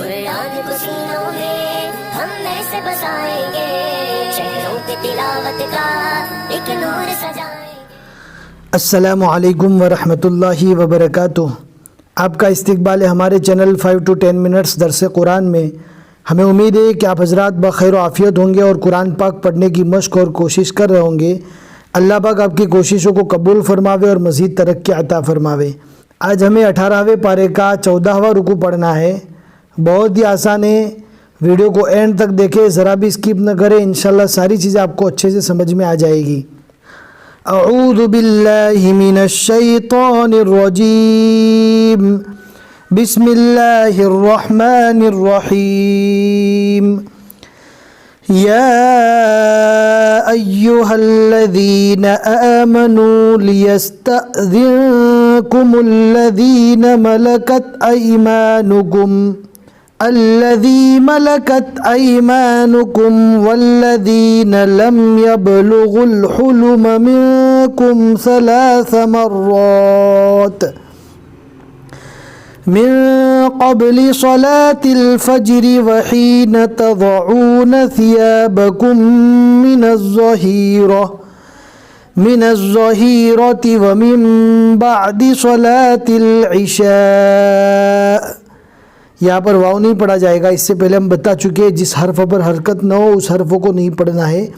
कुरान को सीनों में हम ऐसे बसाएंगे, शहरों पे तिलावत का एक नूर सजाएंगे। अस्सलामु अलैकुम वरहमतुल्लाहि वबरकातुह। आपका इस्तकबाल है हमारे चैनल 5 to 10 मिनट्स दरस कुरान में। हमें उम्मीद है कि आप हजरात बखैर आफ़ियत होंगे और कुरान पाक पढ़ने की मश्क और कोशिश कर रहे होंगे। अल्लाह पाक आपकी कोशिशों को कबूल फरमावे और मज़ीद तरक्की अता फरमावे। आज हमें 18वें पारे का 14वां रुकू पढ़ना है। बहुत ही आसान है, वीडियो को एंड तक देखें, ज़रा भी स्किप न करें। इंशाल्लाह सारी चीज़ें आपको अच्छे से समझ में आ जाएगी। अऊज़ु बिल्लाहि मिनश शैतानिर रजीम, बिस्मिल्लाहिर रहमानिर रहीम। या अय्युहल्लज़ीना आमनू लियस्तअज़िनकुमुल्लज़ीना मलकत अयमानुकुम वल्लज़ीना लम यबलुगुल हुलुम मिनकुम सलास मर्रात मिन क़ब्लि सलातिल फ़ज्रि व हीन तज़ऊन सियाबकुम मिनज़्ज़हीरति व मिन बअदि सलातिल इशा। यहाँ पर वाव नहीं पढ़ा जाएगा, इससे पहले हम बता चुके हैं जिस हर्फ पर हरकत न हो उस हर्फ को नहीं पढ़ना है।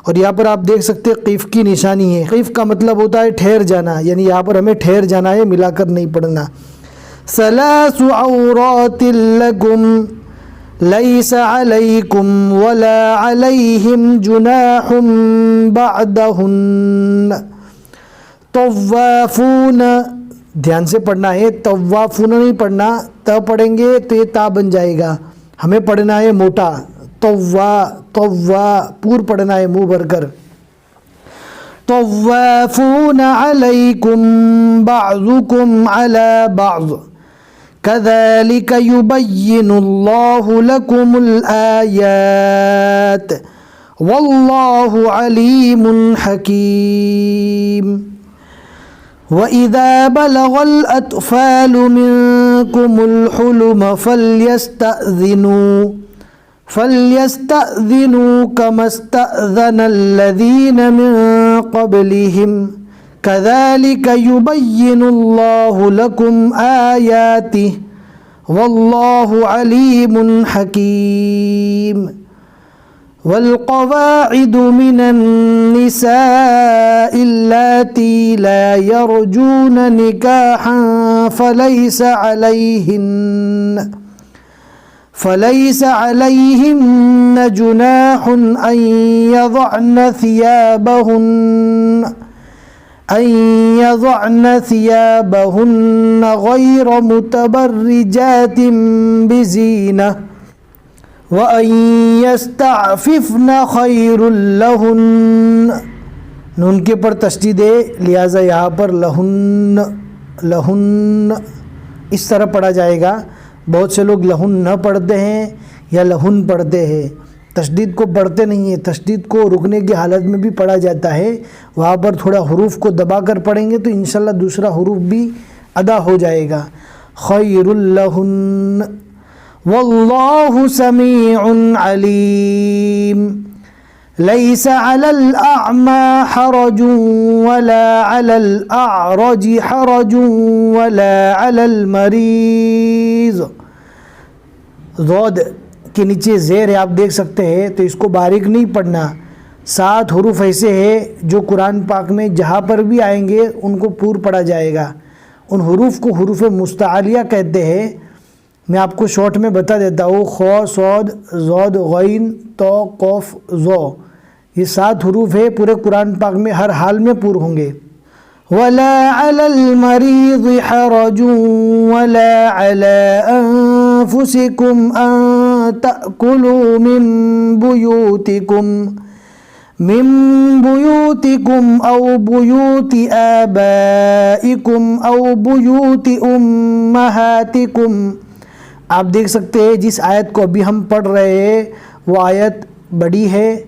और यहाँ पर आप देख सकते हैं क़िफ़ की निशानी है। क़िफ़ का मतलब होता है ठहर जाना, यानी यहाँ पर हमें ठहर जाना है, मिलाकर नहीं पढ़ना। सलासु औरातिल लकुम लैसा अलैकुम वला अलैहिम जुनाहुम बअदहुन्न तव्वाफून, ध्यान से पढ़ना है, तव्वाफून नहीं पढ़ना, त पढ़ेंगे तो ये ता बन जाएगा। हमें पढ़ना है मोटा, तव्वा पूर पढ़ना है मुंह भरकर। तव्वाफून अलैकुम बअज़ुकुम अला बअज़ कज़ालिक युबय्यिनुल्लाहु लकुमुल आयात वल्लाहु अलीमुन हकीम। वइज़ा बलगल अत्फ़ालु मिनकुमुल हुलुम फ़ल्यस्तअज़िनू कमस्तअज़नल्लज़ीन मिन क़ब्लिहिम कज़ालिक युबय्यिनुल्लाहु लकुम आयातिहि वल्लाहु अलीमुन हकीम। वल्क़वाइदु मिनन निसाइ अल्लाती ला यरजून निकाहन फलैस अलैहिन्न जुनाहुन अन यज़अन थियाबहुन्न गैर मुतबर्रिजातिन बिज़ीनह व अन यस्तअफ़िफ़न खैरुल लहुन्न। नून के पर तशदीद है, लिहाजा यहाँ पर लहुन्न इस तरह पढ़ा जाएगा। बहुत से लोग लहुन न पढ़ते हैं या लहुन पढ़ते हैं, तशदीद को पढ़ते नहीं है। तशदीद को रुकने की हालत में भी पढ़ा जाता है, वहाँ पर थोड़ा हुरूफ को दबा कर पढ़ेंगे तो इंशाल्लाह दूसरा हुरूफ भी अदा हो जाएगा। खैरुल लहुन्न वल्लाहु समीउन अलीम। लैसा अलल अअमा हरजुन वला अलल अअरजि हरजुन वला अलल मरीज़। ज़ोद के नीचे ज़ेर है, आप देख सकते हैं, तो इसको बारीक नहीं पढ़ना। 7 हुरूफ ऐसे हैं जो कुरान पाक में जहाँ पर भी आएंगे उनको पूर पढ़ा जाएगा। उन हुरूफ को हुरूफ मुस्तालिया कहते हैं। मैं आपको शॉर्ट में बता देता हूँ। खौ, सौद, ज़ौद, गैन, तो, कौफ, ज़ो, ये 7 हुरूफ है, पूरे कुरान पाक में हर हाल में पूर होंगे। वला अलल मरीज़ हरजुन वला अला अनफुसिकुम अन तअकुलू मिन बुयूतिकुम औ बुयूति आबाइकुम औ बुयूति उम्महातिकुम। आप देख सकते हैं जिस आयत को अभी हम पढ़ रहे हैं वो आयत बड़ी है,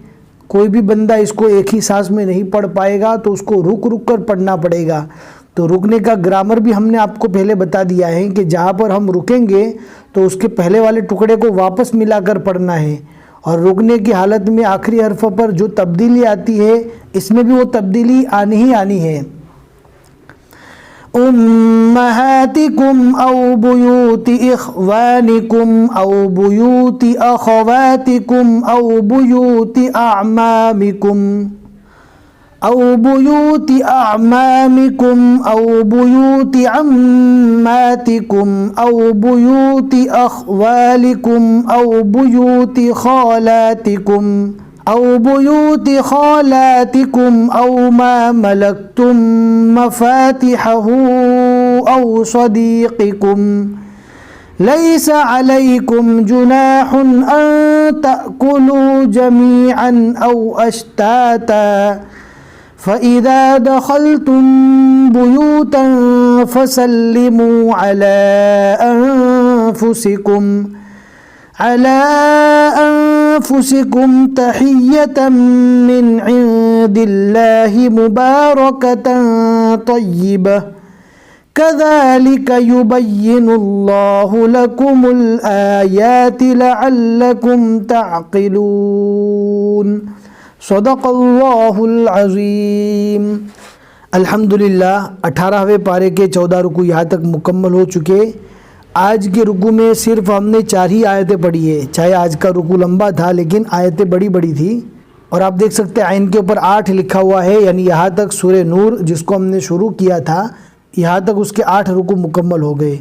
कोई भी बंदा इसको एक ही सांस में नहीं पढ़ पाएगा तो उसको रुक रुक कर पढ़ना पड़ेगा। तो रुकने का ग्रामर भी हमने आपको पहले बता दिया है कि जहाँ पर हम रुकेंगे तो उसके पहले वाले टुकड़े को वापस मिलाकर पढ़ना है, और रुकने की हालत में आखिरी हर्फ पर जो तब्दीली आती है इसमें भी वो तब्दीली आनी ही आनी है। उम्महातिकुम औ बुयूति इख्वानिकुम औ बुयूति अखवातिकुम औ बुयूति अअमामिकुम औ बुयूति अअमामिकुम औ बुयूति अम्मातिकुम औ बुयूति अख्वालिकुम औ बुयूति खालातिकुम औ बुयूति खालातिकुम औ मा मलकतुम मफातिहहु औ सदीक़िकुम लैसा अलैकुम जुनाहुन अन तअकुलू जमीअन औ अश्ताता फ़इज़ा दख़लतुम बुयूतन फ़सल्लिमू अला अनफुसिकुम तहिय्यतम मिन इंदिल्लाहि मुबारकतन तय्यिबह कज़ालिक युबय्यिनुल्लाहु लकुमुल आयाति लअल्लकुम तअक़िलून। सदक़ल्लाहुल अज़ीम। अल्हम्दुलिल्लाह 18वें पारे के 14 रुकू यहाँ तक मुकम्मल हो चुके। आज के रुकू में सिर्फ हमने 4 ही आयतें पढ़ी है, चाहे आज का रुकू लंबा था लेकिन आयतें बड़ी बड़ी थी। और आप देख सकते हैं आइन के ऊपर 8 लिखा हुआ है, यानी यहाँ तक सूरे नूर जिसको हमने शुरू किया था यहाँ तक उसके 8 रुकू मुकम्मल हो गए।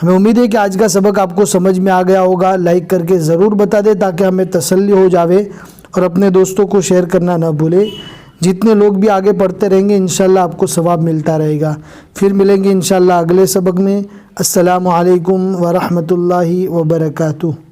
हमें उम्मीद है कि आज का सबक आपको समझ में आ गया होगा। लाइक करके ज़रूर बता दें ताकि हमें तसल्ली हो जावे, और अपने दोस्तों को शेयर करना ना भूलें। जितने लोग भी आगे पढ़ते रहेंगे इंशाल्लाह आपको सवाब मिलता रहेगा। फिर मिलेंगे इंशाल्लाह अगले सबक में। अस्सलामु अलैकुम व रहमतुल्लाहि व बरकातुहू।